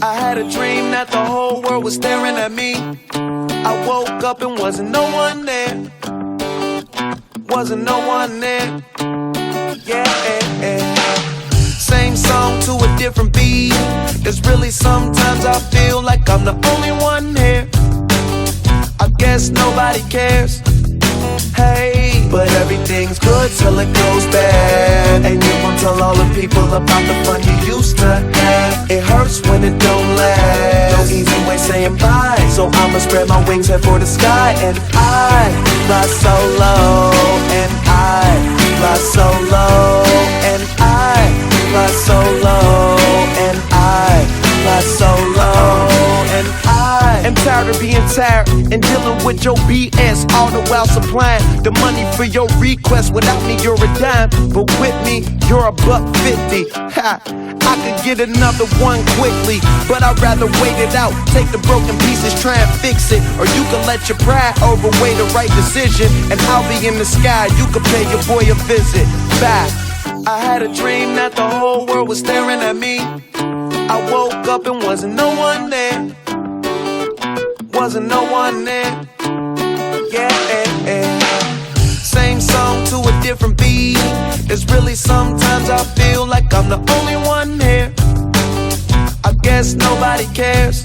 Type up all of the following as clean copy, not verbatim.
I had a dream that the whole world was staring at me. I woke up and wasn't no one there. Wasn't no one there. Yeah. Same song to a different beat. It's really sometimes I feel like I'm the only one here. I guess nobody cares. Hey, but everything's good till it goes bad. And you won't tell all the people about the fun you used to have. It hurts when it don't last. No easy way saying bye, so I'ma spread my wings, head for the sky. And I fly so low, and I fly so low, and I fly so low, and I fly so low, and I am tired of being tired and dealing with your BS, all the while supplying the money for your request. Without me, you're a dime, but with me, you're $1.50. Ha! I could get another one quickly, but I'd rather wait it out. Take the broken pieces, try and fix it, or you can let your pride overweigh the right decision. And I'll be in the sky, you can pay your boy a visit. Bye. I had a dream that the whole world was staring at me. I woke up and wasn't no one there. Wasn't no one there. Yeah. Same song to a different beat. It's really sometimes I feel like I'm the only one here. I guess nobody cares.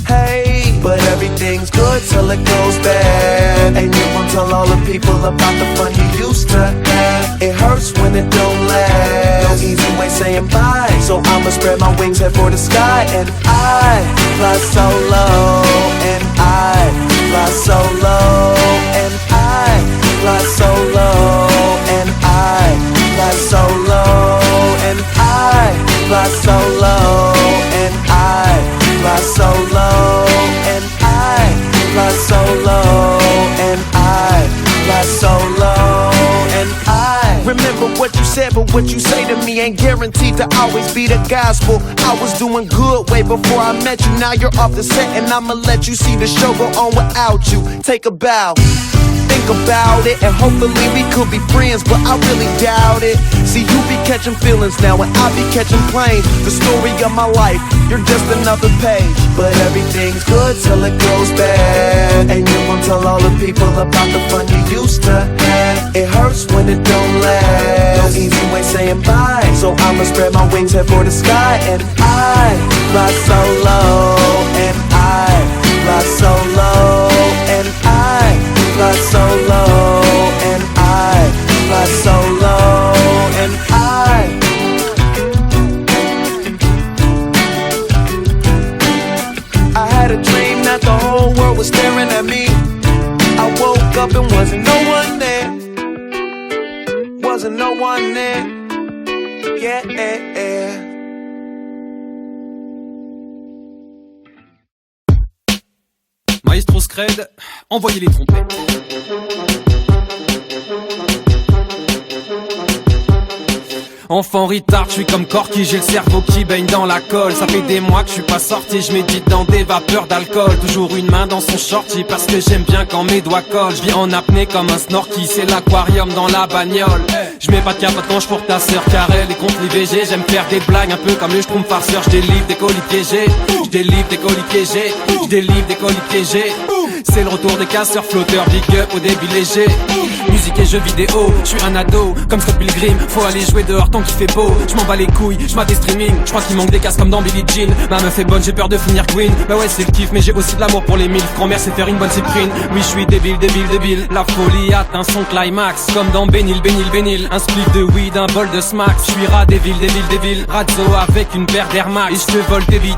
Hey, but everything's good till it goes bad. And you won't tell all the people about the fun you used to have. It hurts when it don't last. No easy way saying bye, so I'ma spread my wings, head for the sky. And I fly so low, and I fly so low, and I fly so low, and I fly so low, and I fly so low, and I fly so low, and I fly so low, and I fly so low, and I remember what you said, but what you say to me ain't guaranteed to always be the gospel. I was doing good way before I met you. Now you're off the set, and I'ma let you see the show go on without you. Take a bow. Think about it, and hopefully we could be friends, but I really doubt it. See, you be catching feelings now, and I be catching planes. The story of my life, you're just another page. But everything's good till it goes bad. And you won't tell all the people about the fun you used to have. It hurts when it don't last. No easy way saying bye, so I'ma spread my wings, head for the sky. And I fly so low, and I fly so low, and I fly so low, and I fly so low, and I had a dream that the whole world was staring at me. I woke up and wasn't no one there. Wasn't no one there. Yeah. Maestro Scred, envoyez les trompettes. Enfant retard, je suis comme Corky, j'ai le cerveau qui baigne dans la colle. Ça fait des mois que je suis pas sorti, je médite dans des vapeurs d'alcool. Toujours une main dans son shorty parce que j'aime bien quand mes doigts collent. Je vis en apnée comme un snorky, c'est l'aquarium dans la bagnole. Je mets pas de capote quand je pour ta sœur car elle est contre l'IVG. J'aime faire des blagues un peu comme le schtroumpf farceur. Je délivre des colis piégés, je délivre des colis piégés, je délivre des colis piégés. C'est le retour des casseurs flotteurs, big up au débit léger. Musique et jeux vidéo, je suis un ado comme Scott Pilgrim. Faut aller jouer dehors tant qu'il fait beau. Je m'en bats les couilles, je des streaming. Je crois qu'il manque des casques comme dans Billie Jean. Ma meuf est bonne, j'ai peur de finir queen. Bah ouais c'est le kiff mais j'ai aussi de l'amour pour les mille. Grand-mère c'est faire une bonne cyprine. Oui je suis débile. La folie atteint son climax comme dans Bénil. Un spliff de weed, un bol de smacks. Je suis rat des villes. Razzo avec une paire d'Air Max. Et je te vole tes billes.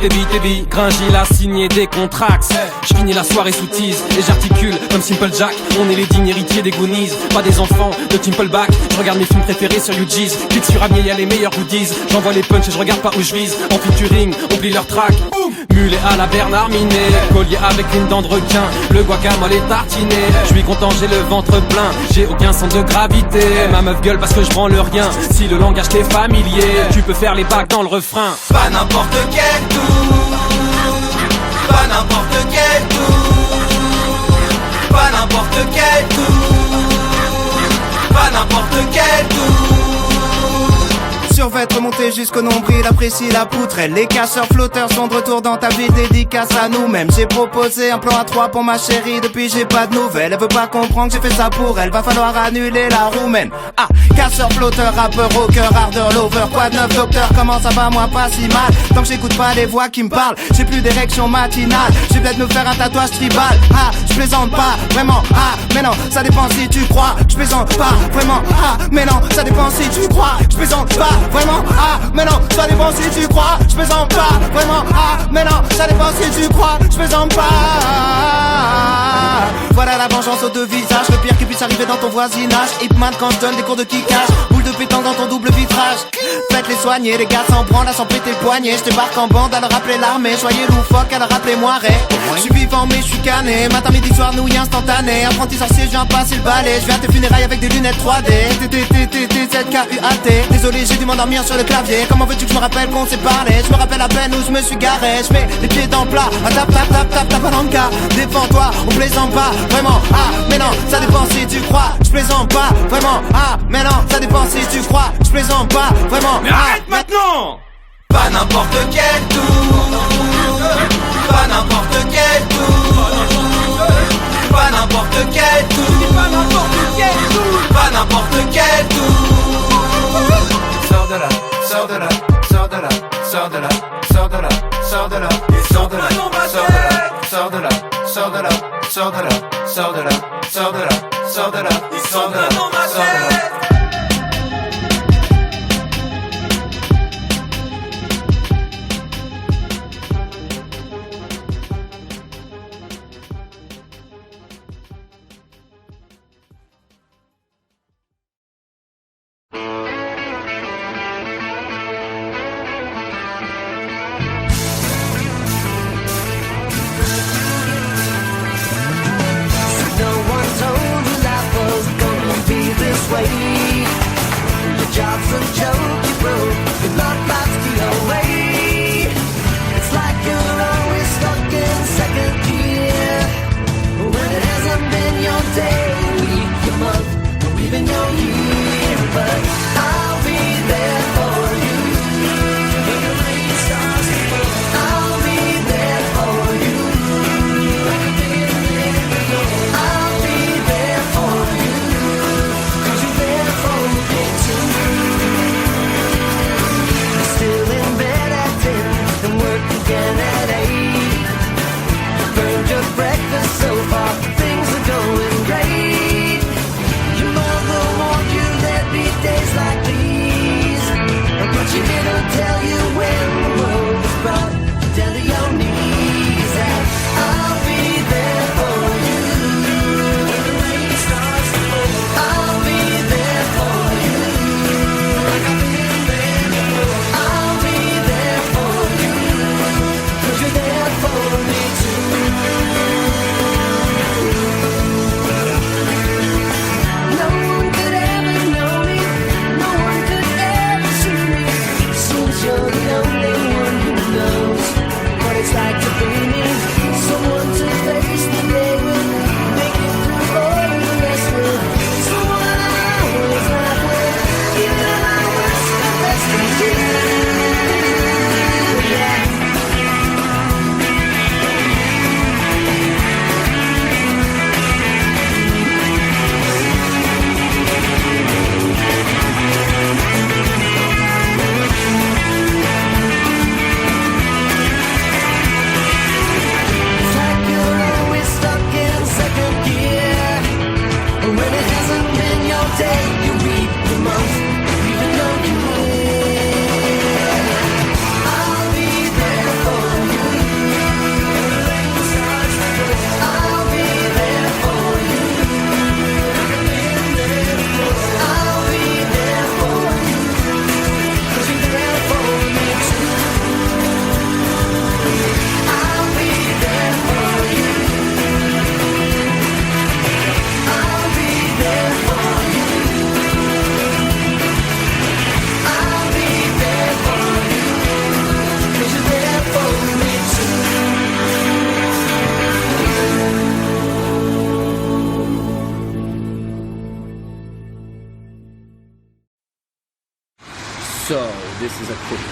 Gringil a signé des contracts. Je finis la soirée sous tease et j'articule comme Simple Jack. On est les dignes héritiers des Goonies, pas des enfants de Timpleback. Je regarde mes films préférés sur UG's. Clique sur Avenir, y'a les meilleurs goodies. J'envoie les punchs et je regarde pas où je vise. En featuring, on plie leur track. Mulet à la Bernard Minet, collier avec une dent de requin. Le guacamole est tartiné. Je suis content, j'ai le ventre plein. J'ai aucun sens de gravité. Ma meuf gueule parce que je branle rien. Si le langage t'est familier, tu peux faire les bacs dans le refrain. Pas n'importe quel tour, pas n'importe quel tour, pas n'importe quel tour, pas n'importe quel tour. survêt remonté jusqu'au nombril, apprécie la poutrelle. Les casseurs flotteurs sont de retour dans ta ville, dédicace à nous-mêmes. J'ai proposé un plan à 3 pour ma chérie, depuis j'ai pas de nouvelles. Elle veut pas comprendre que j'ai fait ça pour elle, va falloir annuler la roumaine. Ah, casseur flotteur, rappeur, rocker, ardeur, lover. Quoi de neuf docteur, comment ça va, moi pas si mal. Tant que j'écoute pas les voix qui me parlent, j'ai plus d'érection matinale. Je vais peut-être me faire un tatouage tribal. Ah, je plaisante pas, vraiment. Ah, mais non, ça dépend si tu crois. Je plaisante pas, vraiment. Ah, mais non, ça dépend si tu crois. Je plaisante pas, vraiment. Ah, mais non, ça dépend si tu crois. Je plaisante pas, vraiment. Ah, mais non, ça dépend si tu crois. Je plaisante pas. Voilà la vengeance aux deux visages, le pire qui puisse arriver dans ton voisinage. Hipman quand je donne des cours de kickage, boule de pétanque dans ton double vitrage. Faites les soigner, les gars s'en branlent à s'en péter le poignet. Je débarque en bande à leur rappeler l'armée, soyez loufoque à leur rappeler moiré. Je suis vivant mais je suis cané, matin midi soir nouille instantané. Apprenti sorcier, je viens passer le balai, je viens à tes funérailles avec des lunettes 3D. ZKUAT, désolé j'ai dû m'endormir sur le clavier. Comment veux-tu que je me rappelle qu'on s'est parlé? Je me rappelle à peine où je me suis garé. Je mets les pieds dans le plat, à tap tap tap tap tap à l'enca. Défends-toi, on plaisante pas, vraiment. Ah, mais non, ça dépend si tu crois. Je plaisante pas, vraiment. Ah, mais non, ça dépend si tu crois. Je plaisante pas, vraiment. Mais arrête maintenant! Pas n'importe quel tour, pas n'importe quel tour, pas n'importe quel tour, pas n'importe quel tour, pas n'importe quel tour. Sors de là, sors de là, sors de là, sors de là, sors de là, sors de là, sors de là, sors de là, sors de là, sors de là, sors de là, sors de là, sors de là, sors de là, sors de là, sors de là. Job's a joke, you broke, your love life's the away. It's like you're always stuck in second gear, when it hasn't been your day, week, your month, or even your year. But I'll be there for you, when the rain starts to fall. I'll be there for you, I'll be there for you, 'cause you're there for me too.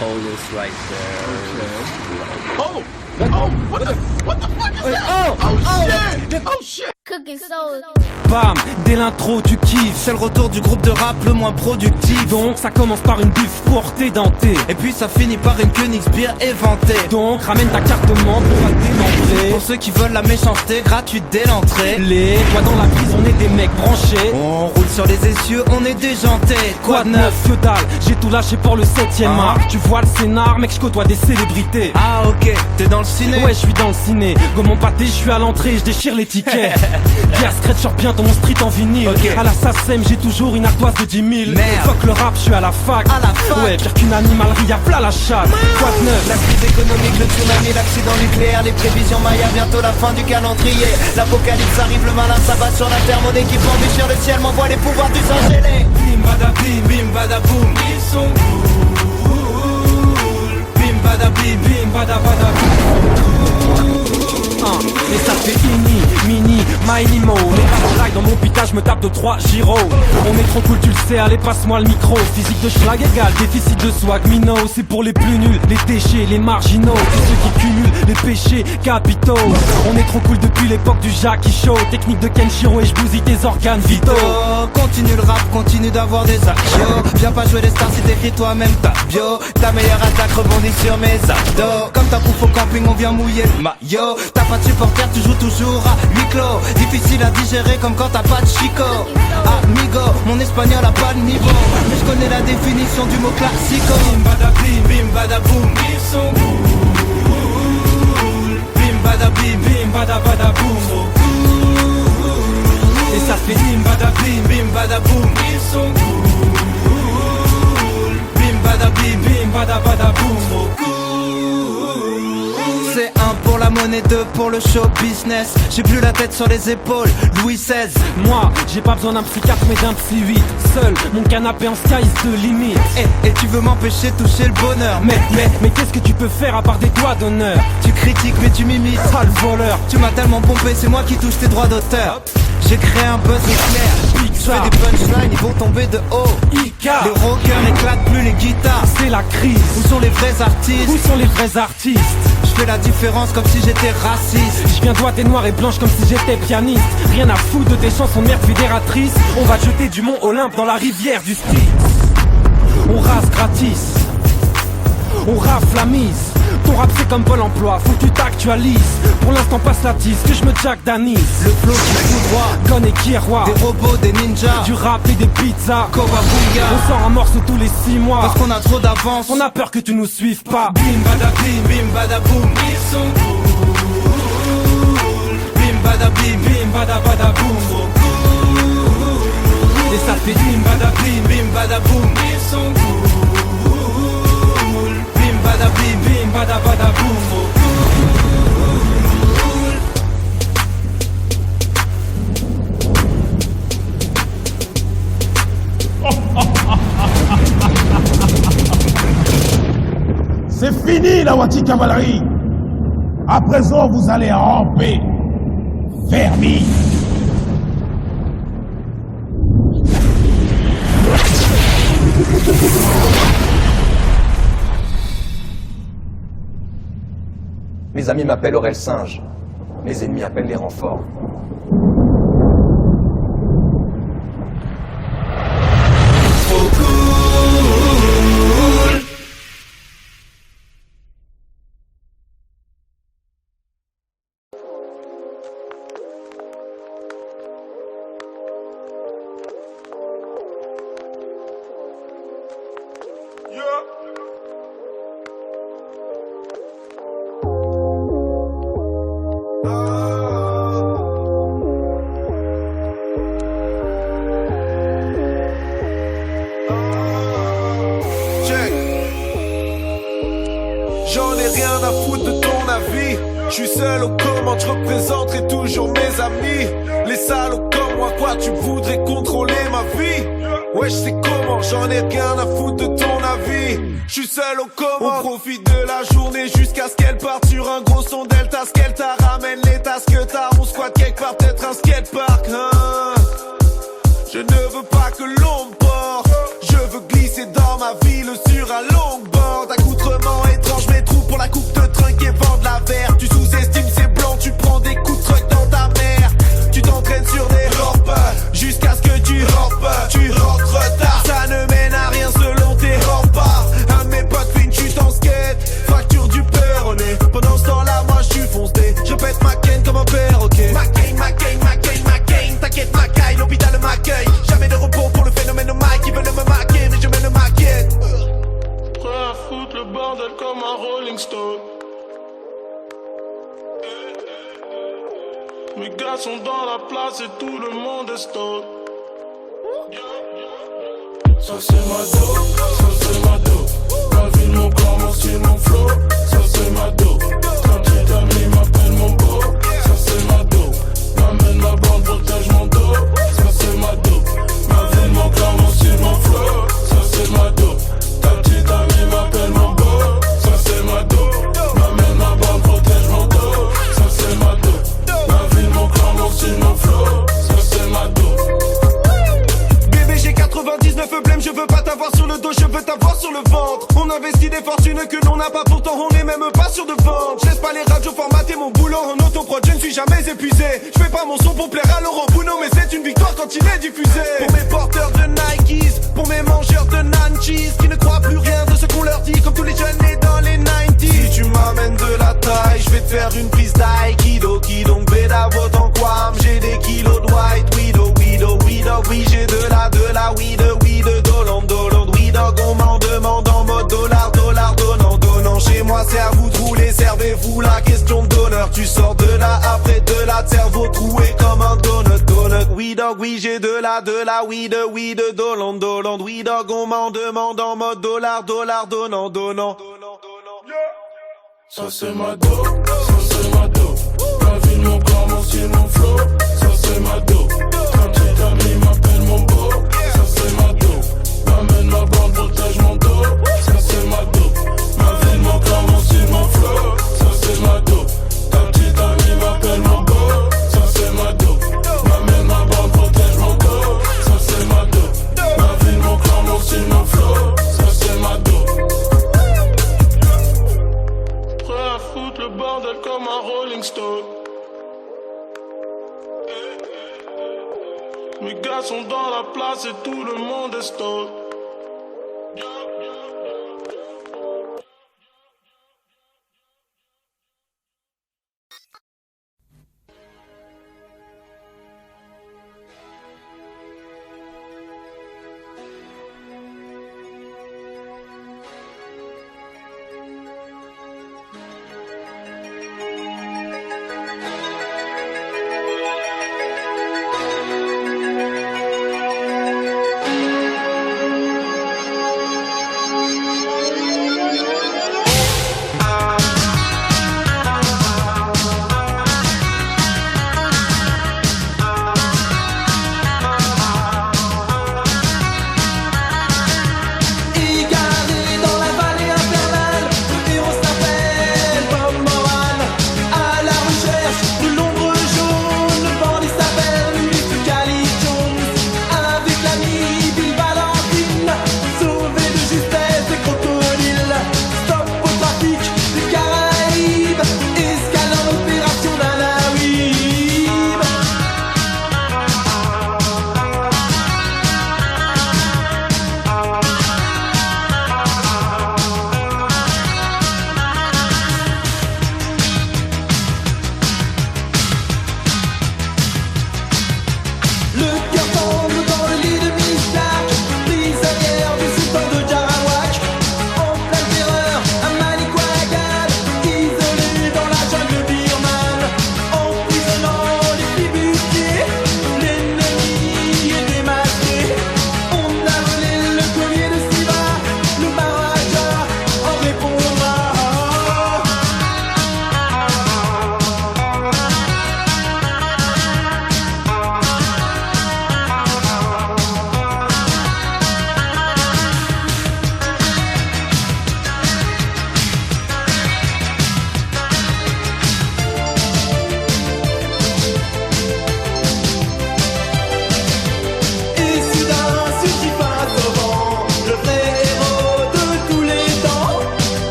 hold this right there. Oh! Oh! What the fuck is that? Oh shit! Cooking soul. Bam, dès l'intro tu kiffes. C'est le retour du groupe de rap le moins productif. Donc ça commence par une biffe pour t'édenter. Et puis ça finit par une Königsbier éventée. Donc ramène ta carte membre pour démontrer. Pour ceux qui veulent la méchanceté gratuite dès l'entrée. Les toi dans la prise, on est des mecs branchés. On roule sur les essieux, on est déjantés. Quoi de neuf, que dalle, j'ai tout lâché pour le 7ème art. Tu vois le scénar, mec, je côtoie des célébrités. Ah ok, t'es dans le ciné. Ouais, je suis dans le ciné. Go mon pâté, je suis à l'entrée, je déchire les tickets. Pierre Scratch sort bien dans mon street en vinyle. Ok. À la SACEM, j'ai toujours une ardoise de 10 000. Merde. Fuck le rap, je suis à la fac. À la fac. Ouais, pire qu'une animalerie, y'a plat la chatte. Quoi de neuf, La crise économique, le tsunami, l'accident nucléaire, les prévisions Maya, bientôt la fin du calendrier. L'apocalypse arrive, le malin s'abat sur la terre, mon équipement déchire le ciel, m'envoie les pouvoirs du sang gêné. Bim bada bim bada boum, ils sont cool. Bim bada bim bada et ça fait mini, mini mo. Les battles dans mon pita, je me tape de 3 gyros. On est trop cool, tu le sais, allez passe-moi le micro. Physique de schlag égale, déficit de swag minot. C'est pour les plus nuls, les déchets, les marginaux. Tous ceux qui cumulent les péchés capitaux. On est trop cool depuis l'époque du Jackie Show. Technique de Kenshiro et je bousille tes organes vitaux. Continue le rap, continue d'avoir des agios. Viens pas jouer les stars si t'écris toi-même ta bio. Ta meilleure attaque rebondit sur mes abdos. Comme ta bouffe au camping, on vient mouiller le maillot. T'as pas de supporter, tu joues toujours à huis clos. Difficile à digérer comme quand t'as pas de chico. Amigo, mon espagnol a pas de niveau, mais je connais la définition du mot classico. bim bada boum, ils sont cool. Bim bada boum, oh cool. Et ça fait bim bada boum, ils sont cool. Bim bada boum, oh cool. C'est 1 pour la monnaie, 2 pour le show business. J'ai plus la tête sur les épaules, Louis XVI. moi, j'ai pas besoin d'un psy 4 mais d'un psy 8. Seul, mon canapé en sky se limite. Et tu veux m'empêcher de toucher le bonheur. Mais qu'est-ce que tu peux faire à part des doigts d'honneur? Tu critiques mais tu m'imites. Ah le voleur. Tu m'as tellement pompé, c'est moi qui touche tes droits d'auteur. J'ai créé un buzz éclair. Je fais des punchlines, ils vont tomber de haut. Ika, Les rockers n'éclatent plus les guitares. c'est la crise. Où sont les vrais artistes? Où sont les vrais artistes? Je fais la différence comme si j'étais raciste. Je viens droite et noire et blanche comme si j'étais pianiste. Rien à foutre de tes chansons de merde fédératrices. On va te jeter du mont Olympe dans la rivière du style. On rase gratis, on rafle la mise. Ton rap c'est comme Pôle emploi, faut que tu t'actualises. Pour l'instant passe la tisse, que je me jack d'anis. Le flow qui fout droit. Gon et Kierwa, Des robots, des ninjas. du rap et des pizzas. Kobabunga. On sort un morceau tous les 6 mois. Parce qu'on a trop d'avance. On a peur que tu nous suives pas. Bim bada boum, ils sont cool. Bim bada boum, oh cool. Et ça fait bim bada boum, ils sont cool. Bim bada boum, oh cool. C'est fini la Wati cavalerie. À présent, vous allez ramper. Vermis. Mes amis m'appellent Aurel Singe. Mes ennemis appellent les renforts. J'en ai rien à foutre de ton avis. Je suis seul aux commandes, je représenterai toujours mes amis. Les salauds comme moi, quoi, tu voudrais contrôler ma vie? Ouais, je sais comment, j'en ai rien à foutre de ton avis. Je suis seul aux commandes. On profite de la journée jusqu'à ce qu'elle parte sur un gros son delta. Ce qu'elle t'a ramène les tasses que t'as. On squatte quelque part, peut-être un skatepark, hein. Je ne veux pas que l'on me porte. Je veux glisser dans ma ville sur un longboard. À coup Stone. Mes gars sont dans la place et tout le monde est stone. Ça c'est ma dope, ça c'est ma dope. Ma vie, mon corps, mon style, mon flow. Ça c'est ma dope. Ta petite amie m'appelle mon beau. Ça c'est ma dope. M'amène ma bande, protège mon dos. Ça c'est ma dope. Ma vie, mon corps, mon style, mon flow. Ça c'est ma dope. Ta petite amie m'appelle mon beau. Ça c'est ma dope. M'amène ma bande, protège mon dos. Ça c'est ma dope. Ma vie, mon corps, mon style, mon flow. Ça c'est ma dope. Bébé, j'ai 99 blèmes, je veux pas t'avoir sur le dos, je veux t'avoir sur le ventre. On investit des fortunes que l'on n'a pas, pourtant on est même pas sûr de vendre. Je laisse pas les radios formater mon boulot en autoprod, je ne suis jamais épuisé. Je fais pas mon son pour plaire à Laurent Bounot, mais c'est une victoire quand il est diffusé. Pour mes porteurs de Nikes, pour mes mangeurs de nanchis, qui ne croient plus rien de ce qu'on leur dit, comme tous les jeunes nés dans les 90s. Si tu m'amènes de la taille, je vais te faire une prise d'aïkido, qui donc béda en quam. J'ai des kilos de white widow, oui j'ai de la weed, dolon, oui dog, on m'en demande en mode dollar, donnant. Chez moi c'est à vous de rouler, servez-vous la question de donneur. Tu sors de là, après de là, de cerveau troué comme un donut. Oui dog, oui j'ai de la weed, dolon, oui dog, on m'en demande en mode dollar, donnant. Ça c'est ma dope, ça c'est ma dope. Ma vie, mon corps, mon style, mon flow. Ça c'est ma dope. Ta petite amie m'appelle mon beau. Ça c'est ma dope. M'amène ma bande, protège mon dos. Ça c'est ma dope. Ma vie, mon corps, mon style, mon flow. Ça c'est ma dope. Ta petite amie m'appelle mon beau. Ça c'est ma dope. M'amène ma bande, protège mon dos. Ça c'est ma dope. Ma vie, mon corps, mon style, mon flow. Ça c'est ma dope. Prêt à foutre le bordel comme un Rolling Stone. Mes gars sont dans la place et tout le monde est stone.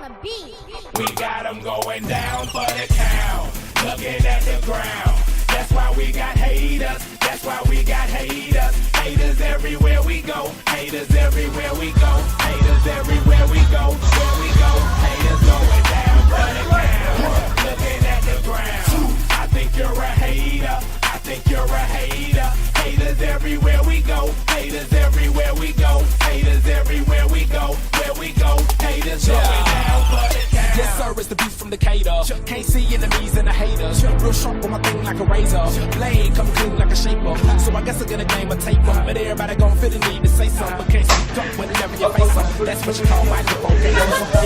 We got them going down for the count, looking at the ground. That's why we got haters, that's why we got haters. Haters everywhere we go, haters everywhere we go, haters everywhere we go, where we go. Haters going down for the count, looking at the ground. I think you're a hater, I think you're a hater. Haters everywhere we go, haters everywhere we go, haters everywhere we go, where we go. Haters going down for the count. Yes, sir, it's the beast from Decatur. Can't see enemies and the haters. Real sharp on my thing like a razor. Blade come clean like a shaper. So I guess I get a game of tape up. But everybody gon' feel the need to say something. But can't speak up whenever you face up. That's what you call microphone.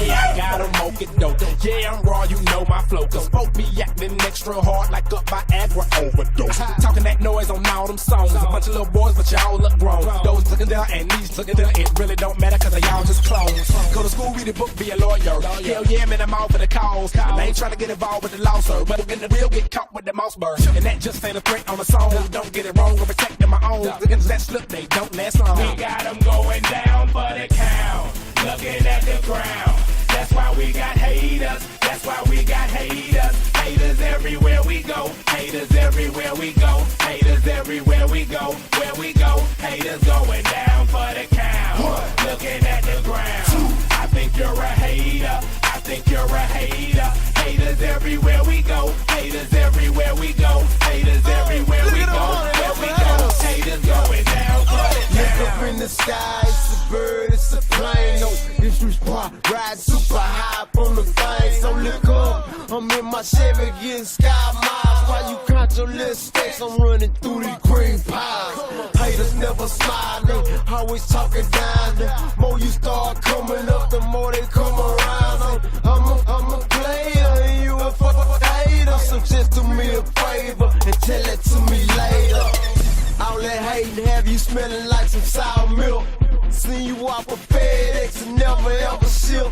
Yeah, I got 'em moke dope. Yeah, I'm raw, you know my flow. Cause folk be acting extra hard like up by Agra overdose. Talking that noise on all them songs. A bunch of little boys, but y'all look grown. Those looking down and these looking down. It really don't matter cause they all just clones. Go to school, read a book, be a lawyer. Hell yeah, man, I'm all for the cause. I ain't trying to get involved with the law, sir. But when the real get caught with the mouse bird. And that just ain't a threat on the song. Don't get it wrong, I'm protecting my own. Niggas that slip, they don't last long. We got them going down for the count, looking at the ground. That's why we got haters, that's why we got haters. Haters everywhere we go, haters everywhere we go, haters everywhere we go, where we go. Haters going down for the count, looking at the ground. I think you're a hater, I think you're a hater. Haters everywhere we go, haters everywhere we go, haters everywhere we go, where we go. Haters going down for the count. Look up in the sky, it's a bird, it's a plane. No, this was ride super high up on the thing. So look up, I'm in my Chevy getting sky miles. While you count your little stacks, I'm running through these green piles. Haters never smile, they always talking down. The more you start coming up, the more they come around. I'm a player and you a hater. So just do me a favor and tell it to me later. All that hating have you smelling like some sour milk. Seen you off a FedEx and never ever ship.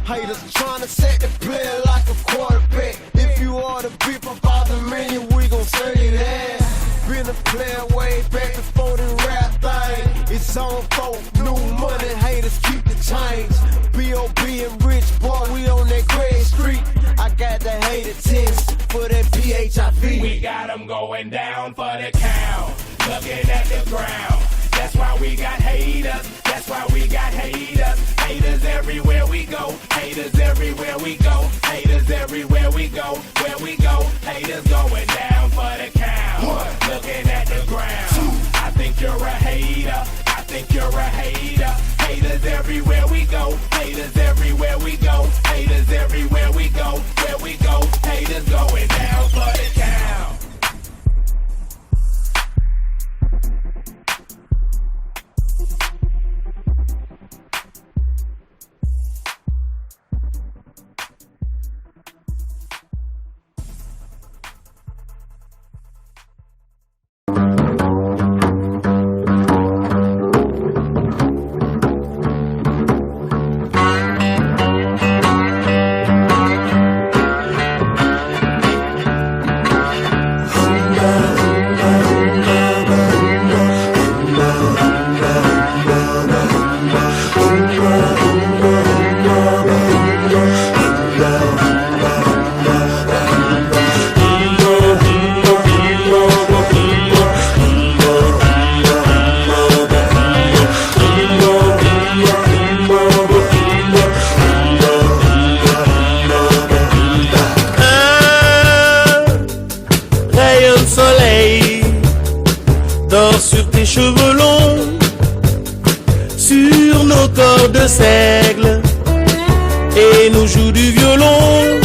Haters trying to set the player like a quarterback. If you are the beef about the million, we gon' send it ass. Been a player way back before the rap thing. It's on folk, new money, haters keep the change. B.O.B. and Rich Boy, we on that Gray Street. I got the hater test for that PHIV. We got them going down for the count, looking at the ground. That's why we got haters, that's why we got haters. Haters everywhere we go, haters everywhere we go, haters everywhere we go, where we go. Haters going down for the count, looking at the ground. I think you're a hater, I think you're a hater. Haters everywhere we go, haters everywhere we go, haters everywhere we go, where we go. Haters going down for the count. Sur tes cheveux longs, sur nos corps de seigle, et nous joue du violon.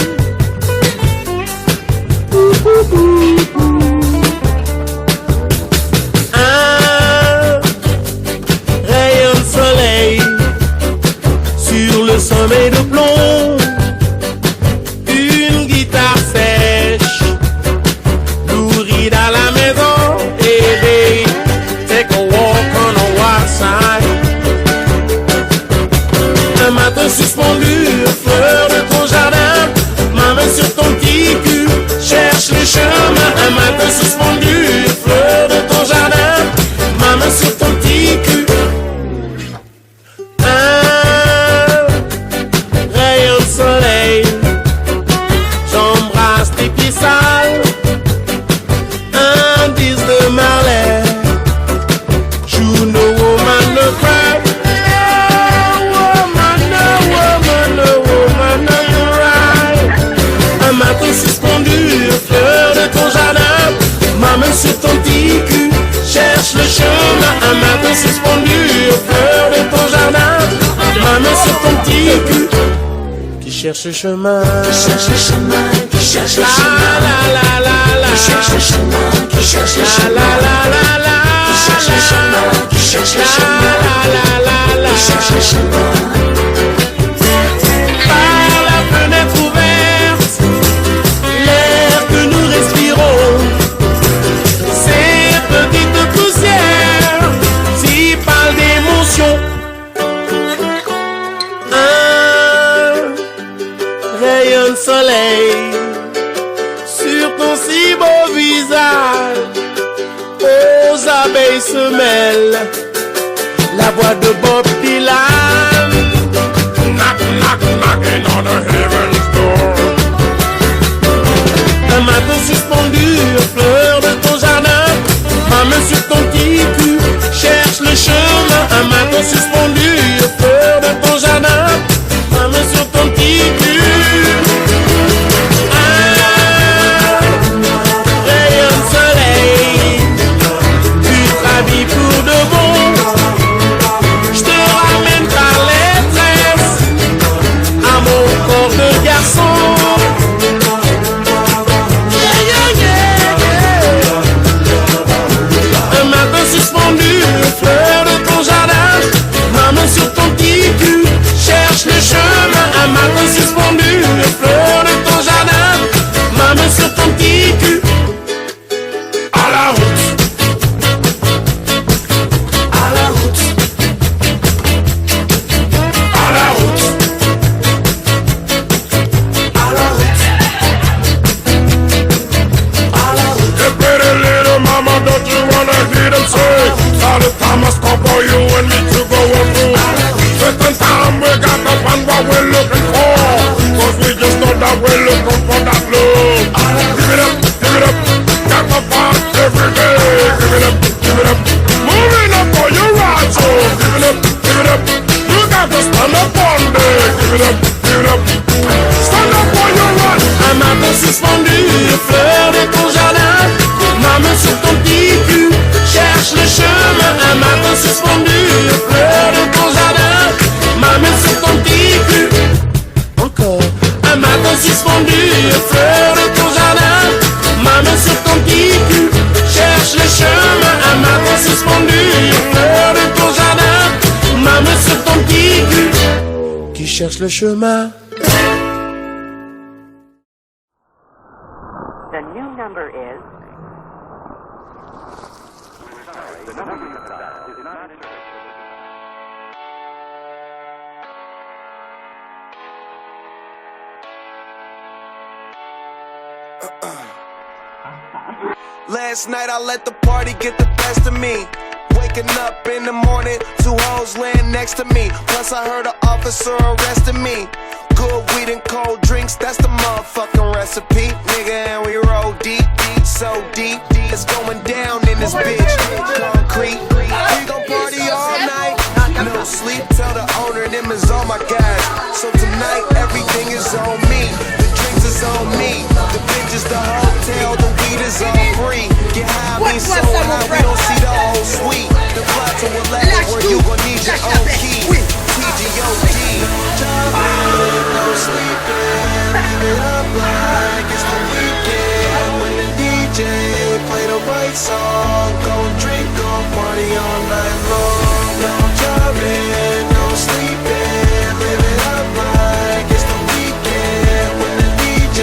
Un rayon de soleil sur le sommet de plomb, une guitare sèche, nourrie dans la maison, et take a walk on the wild side. Un matin suspendu, fleur de ton jardin, un matin suspendu aux fleurs de ton jardin, ma main sur ton petit cul qui cherche le chemin, qui cherche le chemin, qui cherche le chemin, qui cherche le chemin, qui cherche le chemin, qui cherche le chemin, qui cherche le chemin, qui cherche le chemin. Par la fenêtre ouverte, l'air que nous respirons, ces petites poussières s'y parlent d'émotion. Rayon de soleil sur ton si beau visage, aux abeilles se mêle la voix de Bob Dylan. Knock, knock, knocking on the heaven's door. Un matin suspendu aux fleurs de ton jardin, ma main sur ton petit cul cherche le chemin. Un matin suspendu aux fleurs de ton jardin, ma main sur ton petit cul. Un matin suspendu aux fleurs de ton jardin, ma main sur ton petit cul. À la route, à la route, à la route, à la route, à la route. Hey, pretty little mama, don't you wanna hear them say, all the time I stop for you and me to go on through. Certain time we got to find what we're looking for, cause we just know that we're looking for that love. Give it up, got to fight every day. Give it up, moving up for your ride, so give it up, you got to stand up one day. Give it up, stand up for your ride. Un matin suspendu aux fleurs de ton jardin, ma main sur ton petit cul cherche le chemin. Un matin suspendu aux fleurs de ton jardin, ma main sur ton petit cul. Encore un matin suspendu aux fleurs de ton jardin, ma main sur ton petit cul cherche le chemin. Un matin suspendu aux fleurs de ton jardin, ma main sur ton petit cul qui cherche le chemin. The new number is Last night I let the party get the best of me. Waking up in the morning, two hoes laying next to me. Plus I heard an officer arresting me. Good weed and cold drinks, that's the motherfucking recipe. Nigga, and we roll deep, so deep. It's going down in this bitch. Concrete, we gon' party all night. No sleep, tell the owner them is all my guys. So tonight everything is on me. The drinks is on me. The bitches, the hotel, the weed is all free. Get high, me so high, we don't see the whole suite. The fly to 11 where you gon' need your own key. TGOD. No sleeping, leave it up like it's the weekend. When the DJ play the right song, go drink, go party all night long. No driving, no sleeping, live it up like it's the weekend. When the DJ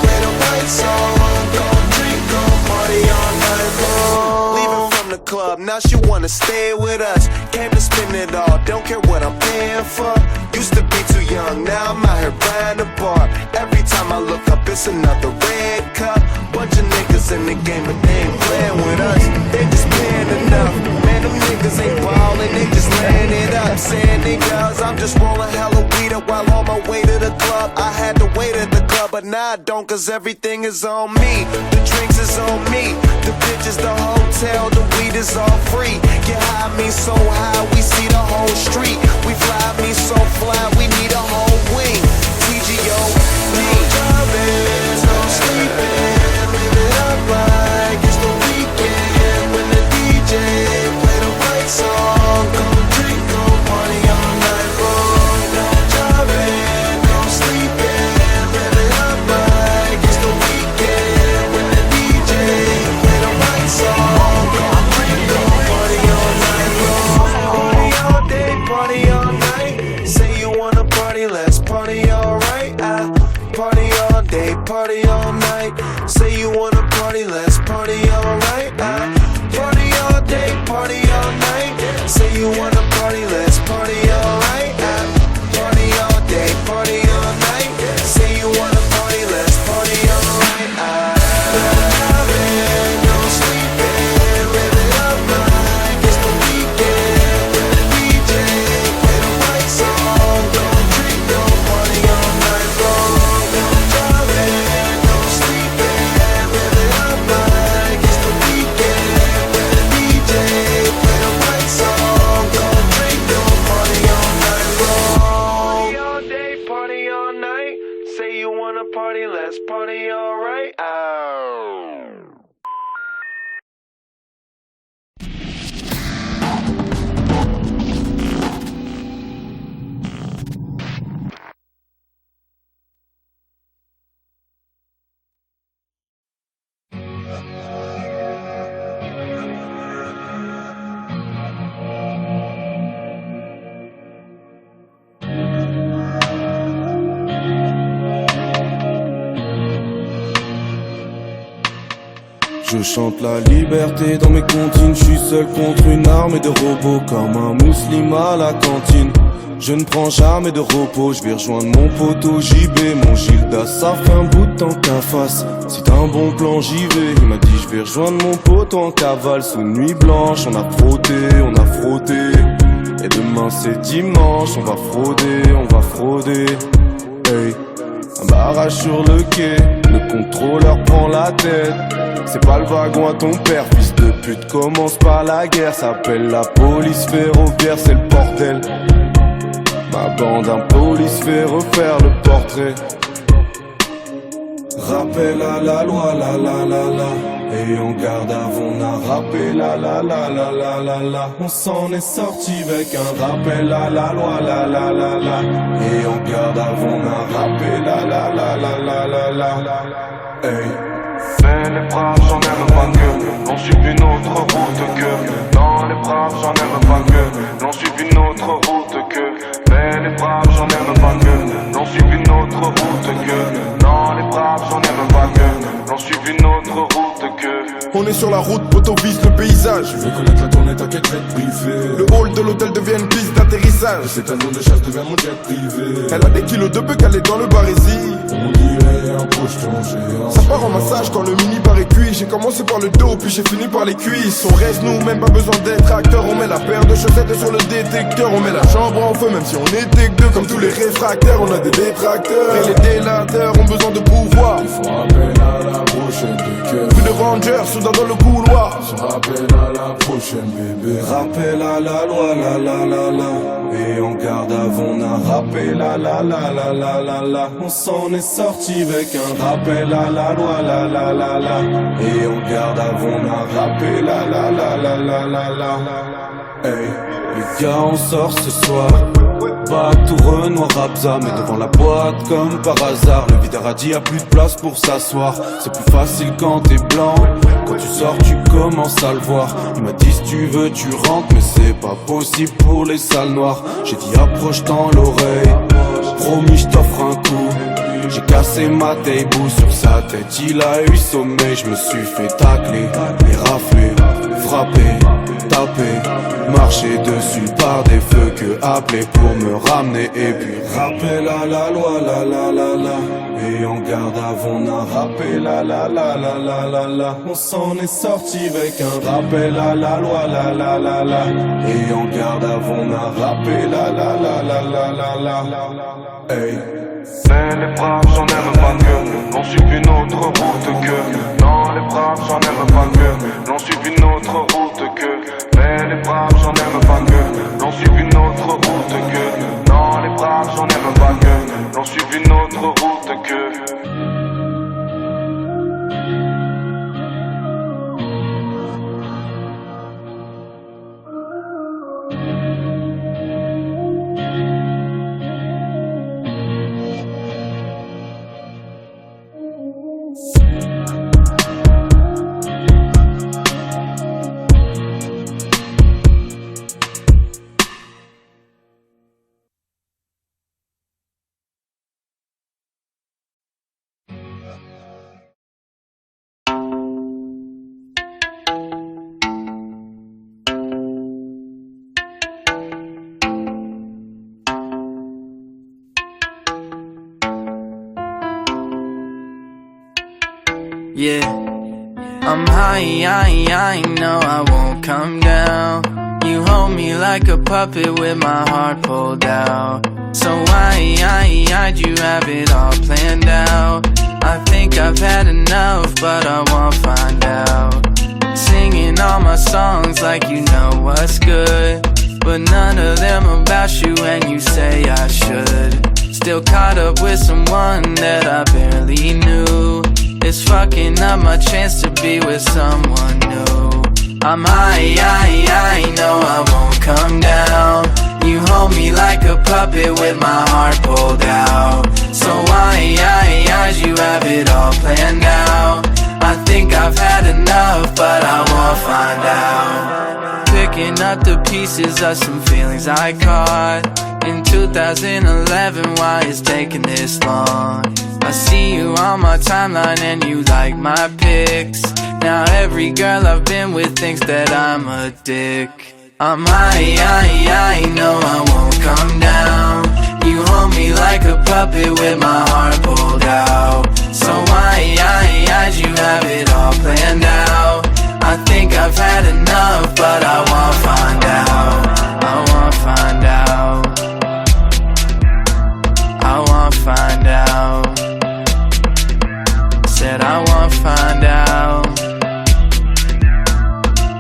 play the right song, go drink, go party all night long. Leaving from the club, now she wanna stay with us. Came to spend it all, don't care what I'm paying for. Used to be too young, now I'm out here buying the bar. Every time I look up, it's another red cup. Bunch of niggas in the game, but they ain't playing with us. They just paying enough. Man, them niggas ain't ballin', they just laying it up. Saying niggas, I'm just rolling hella weed up while on my way to the club. I had to wait at the club, but now I don't, cause everything is on me. The drinks is on me. The bitches, the hotel, the weed is all free. Get high, me so high, we see the whole street. We fly, me so fly, we need a whole wing. TGO, no driving, no sleeping, live it up like it's the weekend. When the DJ play the right let's party all night. Party all day, party all night. Say you wanna party, let's party all right. Party all day, party all night. Say you wanna party, let's party all right. No sleeping, live it up like it's the weekend. With the DJ, play the right song. Don't drink, don't party all night long. No driving, no sleeping, live it up like it's the weekend. With the DJ, play the right song. Don't drink, don't party all night long. Party all day, party all night. Say you wanna party, let's party all right. Je chante la liberté dans mes comptines. Je suis seul contre une armée de robots, comme un musulman à la cantine. Je ne prends jamais de repos, je vais rejoindre mon poteau JB. Mon Gilda, ça fait un bout de temps qu'à face. Si t'as un bon plan, j'y vais. Il m'a dit je vais rejoindre mon poteau en cavale sous nuit blanche. On a frotté, et demain c'est dimanche. On va frauder, hey. Un barrage sur le quai, le contrôleur prend la tête. C'est pas le wagon à ton père, fils de pute, commence par la guerre. S'appelle la police ferroviaire, c'est le bordel. Ma bande un police fait refaire le portrait. Rappel à la loi, la la la la. Et en garde avant, on a rappelé la la la la la la la. On s'en est sorti avec un rappel à la loi, la la la la. Et en garde avant, on a rappelé la la la la la la la. Hey. Mais les braves, j'en aime pas que l'on suivi une autre route que. Non, les braves, j'en aime pas que l'on suivi une autre route que. Mais les braves, j'en aime pas que l'on suivi une autre route que. Non, les braves, j'en aime pas que l'on suivi une autre route que. On est sur la route, poteau vise le paysage. Je veux connaître la tournée, t'inquiète, je vais te briefer. Le hall de l'hôtel devient une piste d'atterrissage. Cet avion de chasse devient mon jet privé. Elle a des kilos de bœufs calés dans le barésie. On dirait un pocheton géant. Ça part en massage quand le mini paraît cuit. J'ai commencé par le dos, puis j'ai fini par les cuisses. On reste nous, même pas besoin d'être acteur. On met la paire de chaussettes sur le détecteur. On met la chambre en feu, même si on était que deux. Comme tous les réfractaires, on a des détracteurs. Et les délateurs ont besoin de pouvoir. Ils font appel à la prochaine de cœur. Plus de rangers, soudain dans le couloir. Se rappelle à la prochaine bébé. Rappel à la loi, la la la la. Et en garde avant, on a rappel à la la la la la la. On s'en est sorti avec un rappel à la loi, la la la la. Et en garde avant, on a rappel à la la la la la la. Hey, les gars, on sort ce soir. Bateau Renoir Rabza, mais devant la boîte comme par hasard. Le videur a dit y'a plus de place pour s'asseoir. C'est plus facile quand t'es blanc. Quand tu sors tu commences à le voir. Il m'a dit si tu veux tu rentres, mais c'est pas possible pour les salles noires. J'ai dit approche-t'en l'oreille, promis je t'offre un coup. J'ai cassé ma table sur sa tête, il a eu sommeil. Je me suis fait tacler, et rafler, frapper, taper, marcher dessus par des feux que appeler pour me ramener. Et puis rappel à la loi, la la la la. Et en garde avant, on a rappel à la la la la la la. On s'en est sorti avec un rappel à la loi, la la la la. Et en garde avant, on a rappel à la la la la la la. Hey. Mais les braves, j'en aime pas que l'on suivi une autre route que. Non, les braves, j'en aime pas que l'on suivi une autre route que. Mais les braves, j'en aime pas que l'on suivi une autre route que. Non, les braves, j'en aime pas que l'on suivi une autre route que. Yeah, I'm high, I know I won't come down. You hold me like a puppet with my heart pulled out. So why'd you have it all planned out? I think I've had enough, but I won't find out. Singing all my songs like you know what's good, but none of them about you and you say I should. Still caught up with someone that I barely knew. It's fucking up my chance to be with someone new. I'm high, I know I won't come down. You hold me like a puppet with my heart pulled out. So why'd you have it all planned out? I think I've had enough, but I won't find out. Picking up the pieces of some feelings I caught in 2011, why it's taking this long? I see you on my timeline and you like my pics. Now every girl I've been with thinks that I'm a dick. I'm high, I know I won't come down. You hold me like a puppet with my heart pulled out. So why'd you have it all planned out? I think I've had enough, but I won't find out. I won't find out. I won't find out. Said I won't find out.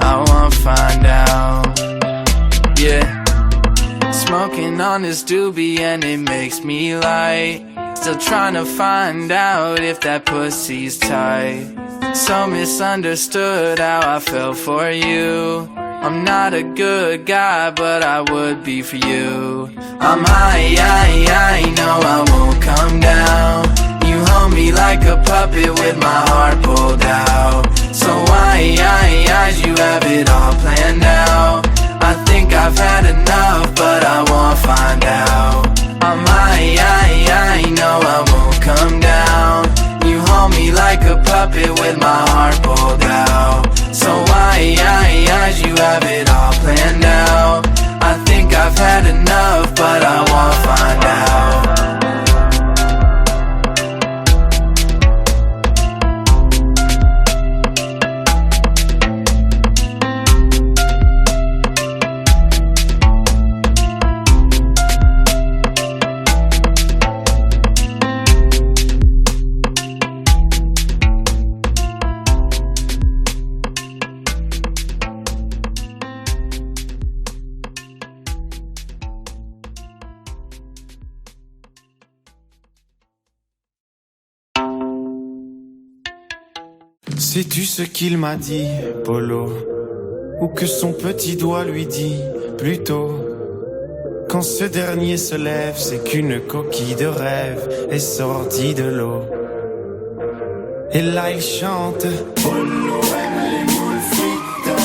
I won't find out. Yeah. Smoking on this doobie and it makes me light. Still trying to find out if that pussy's tight. So misunderstood how I fell for you. I'm not a good guy, but I would be for you. I'm high, I know I won't come down. You hold me like a puppet with my heart pulled out. So why'd you have it all planned out? I think I've had enough, but I won't find out. I'm high, I know I won't come down. You hold me like a puppet with my heart pulled out. So why'd you have it all planned out? I think I've had enough, but I won't find out. Sais-tu ce qu'il m'a dit, Polo? Ou que son petit doigt lui dit, plutôt? Quand ce dernier se lève, c'est qu'une coquille de rêve est sortie de l'eau. Et là il chante, Polo aime les moules frites,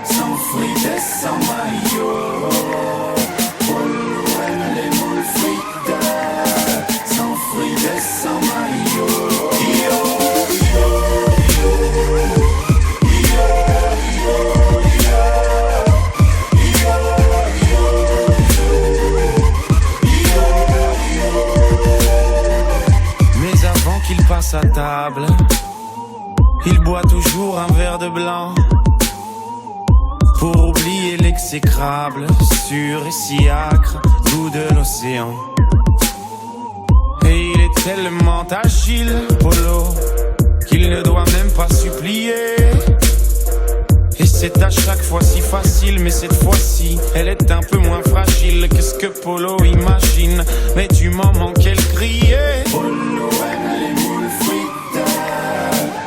sans frites et sans maillot. Polo aime les moules frites, sans frites et sans maillot. À table, il boit toujours un verre de blanc pour oublier l'exécrable, sûr et si âcre goût de l'océan. Et il est tellement agile, Polo, qu'il ne doit même pas supplier. Et c'est à chaque fois si facile, mais cette fois-ci, elle est un peu moins fragile que ce que Polo imagine. Mais du moment qu'elle criait, Polo aime les moules frites,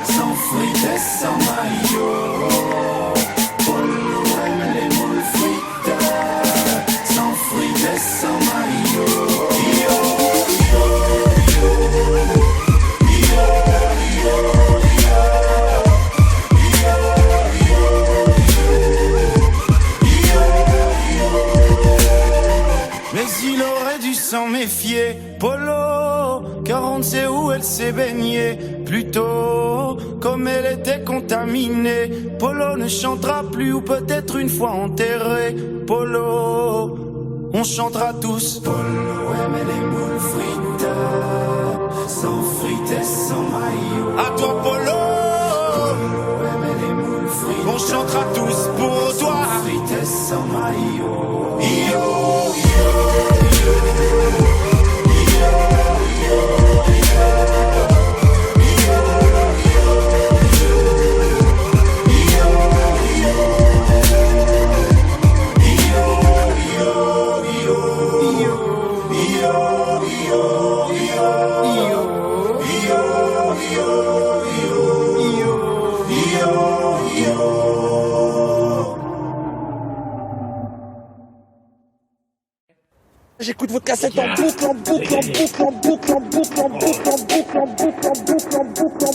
sans frites et sans maillot. Polo aime les moules frites, sans frites et sans maillot. Mais il aurait dû s'en méfier, Polo, car on ne sait où elle s'est baignée. Plutôt, comme elle était contaminée, Polo ne chantera plus, ou peut-être une fois enterré. Polo, on chantera tous. Polo aime les moules frites, sans frites et sans maillot. À toi Polo, on chantera tous pour toi. Frites et sans maillot. J'écoute votre cassette en boucle, en boucle, en boucle, en boucle, en boucle, en boucle, en boucle, en boucle, en boucle, en boucle, en boucle, en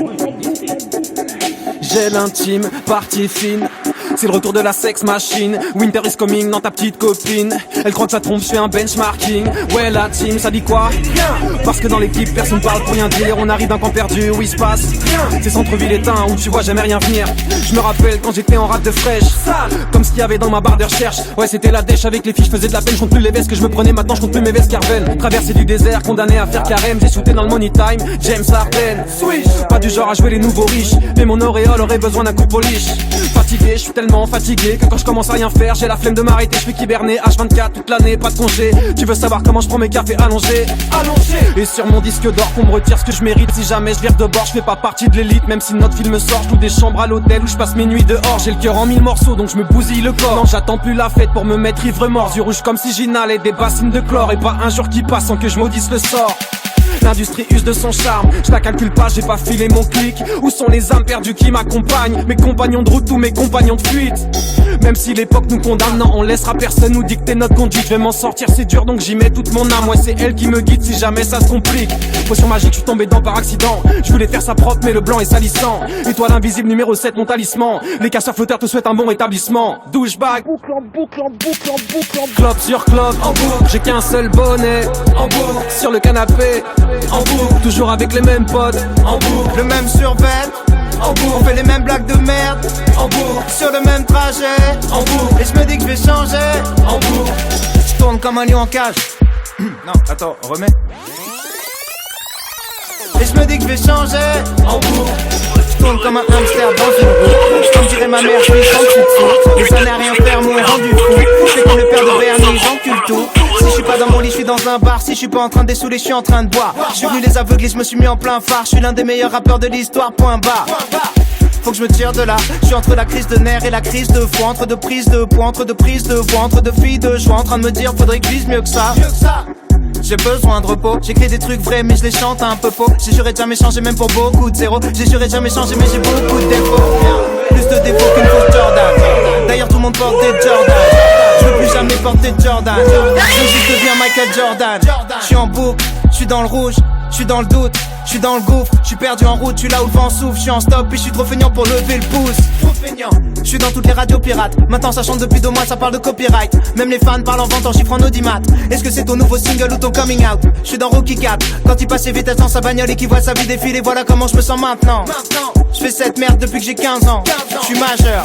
boucle, en boucle. J'ai l'intime, partie fine. C'est le retour de la sex machine. Winter is coming dans ta petite copine. Elle croit que ça trompe, je fais un benchmarking. Ouais, la team, ça dit quoi? Parce que dans l'équipe, personne parle pour rien dire. On arrive d'un camp perdu où il se passe c'est centre-ville éteint où tu vois jamais rien venir. Je me rappelle quand j'étais en rap de fraîche, comme ce qu'il y avait dans ma barre de recherche. Ouais, c'était la dèche avec les filles, je faisais de la peine. Je compte plus les vestes que je me prenais, maintenant je compte plus mes vestes Carven. Traversée du désert, condamné à faire carême. J'ai shooté dans le money time, James Harden. Pas du genre à jouer les nouveaux riches, mais mon auréole aurait besoin d'un coup polish. Fatigué, je suis tellement fatigué que quand je commence à rien faire, j'ai la flemme de m'arrêter. Je suis kiberné H24 toute l'année, pas de congé. Tu veux savoir comment je prends mes cafés allongés? Et sur mon disque d'or qu'on me retire ce que je mérite. Si jamais je vire de bord, je fais pas partie de l'élite. Même si notre film sort, je loue des chambres à l'hôtel où je passe mes nuits dehors. J'ai le cœur en 1000 morceaux donc je me bousille le corps. Non, j'attends plus la fête pour me mettre ivre mort. Yeux rouges comme si j'inhalais des bassines de chlore. Et pas un jour qui passe sans que je maudisse le sort. L'industrie use de son charme, je la calcule pas, j'ai pas filé mon clic. Où sont les âmes perdues qui m'accompagnent? Mes compagnons de route ou mes compagnons de fuite? Même si l'époque nous condamne, non, on laissera personne nous dicter notre conduite. Je vais m'en sortir, c'est dur donc j'y mets toute mon âme. Ouais, c'est elle qui me guide si jamais ça se complique. Potion magique, je suis tombé dedans par accident. Je voulais faire ça propre mais le blanc est salissant. Étoile invisible numéro 7, mon talisman. Les casseurs flotteurs te souhaitent un bon rétablissement. Douchebag, Boucle, en boucle, en boucle, en boucle, en boucle. clope sur clope, en boucle. J'ai qu'un seul bonnet, en boucle. Sur le canapé, en boucle. Toujours avec les mêmes potes, en boucle. Le même survêt, En boucle, on fait les mêmes blagues de merde, en boucle, sur le même trajet, en boucle, et je me dis que je vais changer. en boucle. Je tourne comme un lion en cage. Non, attends, remets. Et je me dis que je vais changer. En boucle, Je tourne comme un hamster dans une roue. Comme dirait ma mère, je suis sans dessous. Les années à rien faire m'ont rendu fou. C'est comme le père de Bernie, j'encule tout. Si je suis pas dans mon lit, je suis dans un bar. Si je suis pas en train de dessouler, je suis en train de boire. Je suis venu les aveugler, je me suis mis en plein phare. Je suis l'un des meilleurs rappeurs de l'histoire, point barre. Faut que je me tire de là. Je suis entre la crise de nerfs et la crise de foi. Entre deux prises de poids, entre deux prises de voix, entre deux filles de joie. En train de me dire, faudrait que je vise mieux que ça. J'ai besoin de repos, j'écris des trucs vrais mais je les chante un peu faux. J'ai juré de jamais changer même pour beaucoup de zéro. J'ai juré de jamais changer mais j'ai beaucoup de défauts. Plus de défauts qu'une fausse Jordan. D'ailleurs tout le monde porte des Jordan. Je veux plus jamais porter de Jordan. Je deviens Michael Jordan. Je suis en boucle, je suis dans le rouge, je suis dans le doute, je suis dans le gouffre, je suis perdu en route, je suis là où le vent souffle, je suis en stop et je suis trop feignant pour lever le pouce. Je suis dans toutes les radios pirates, maintenant ça chante depuis 2 mois, ça parle de copyright. Même les fans parlent en vente en chiffres en audimat. Est-ce que c'est ton nouveau single ou ton coming out? Je suis dans Rookie 4, quand il passe ses vitesses dans sa bagnole et qu'il voit sa vie défiler, voilà comment je me sens maintenant. Je fais cette merde depuis que j'ai 15 ans. Je suis majeur,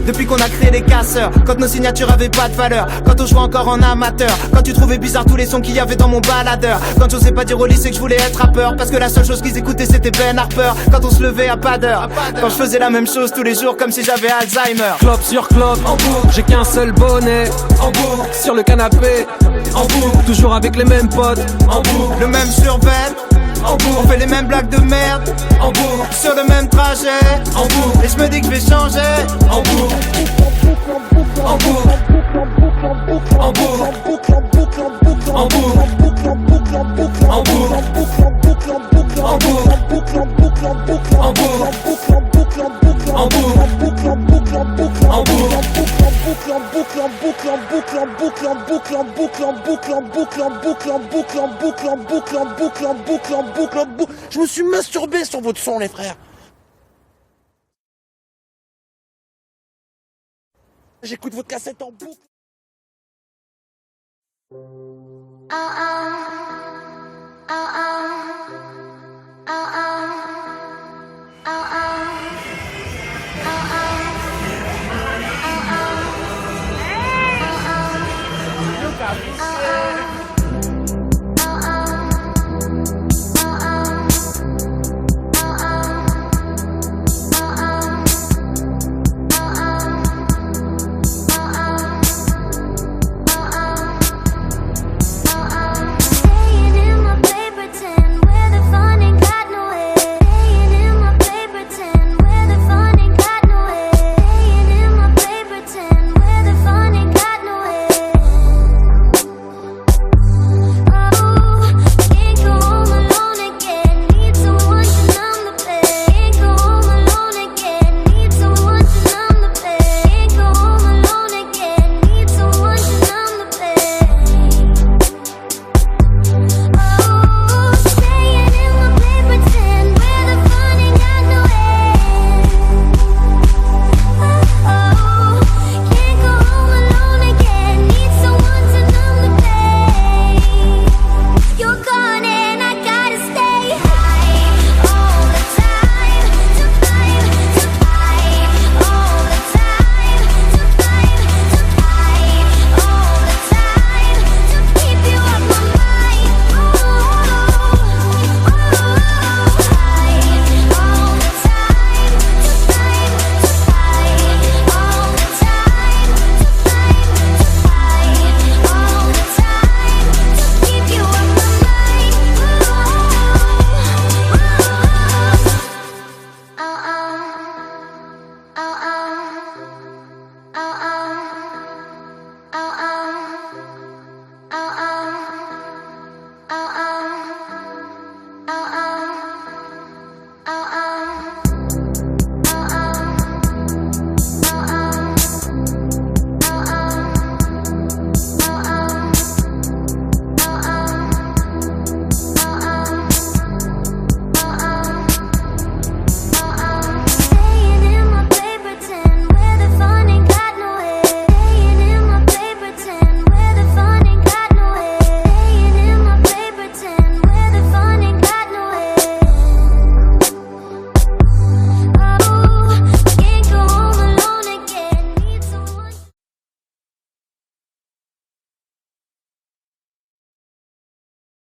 depuis qu'on a créé les casseurs. Quand nos signatures avaient pas de valeur, quand on jouait encore en amateur, quand tu trouvais bizarre tous les sons qu'il y avait dans mon baladeur, quand j'osais pas dire au lycée que je voulais être rappeur, parce que la seule chose qu'ils écoutaient c'était Ben Harper. Quand on se levait à pas d'heure, quand je faisais la même chose tous les jours comme si j'avais Alzheimer. Clope sur clope, en boucle, j'ai qu'un seul bonnet, en boucle, sur le canapé, en boucle, toujours avec les mêmes potes, en boucle, Le même survêt, en boucle, on fait les mêmes blagues de merde, en boucle, sur le même trajet, en boucle, et je me dis que je vais changer. en boucle, en boucle, en boucle, en boucle, en boucle, en boucle, en boucle. Je me suis masturbé sur votre son, les frères. J'écoute votre cassette en boucle.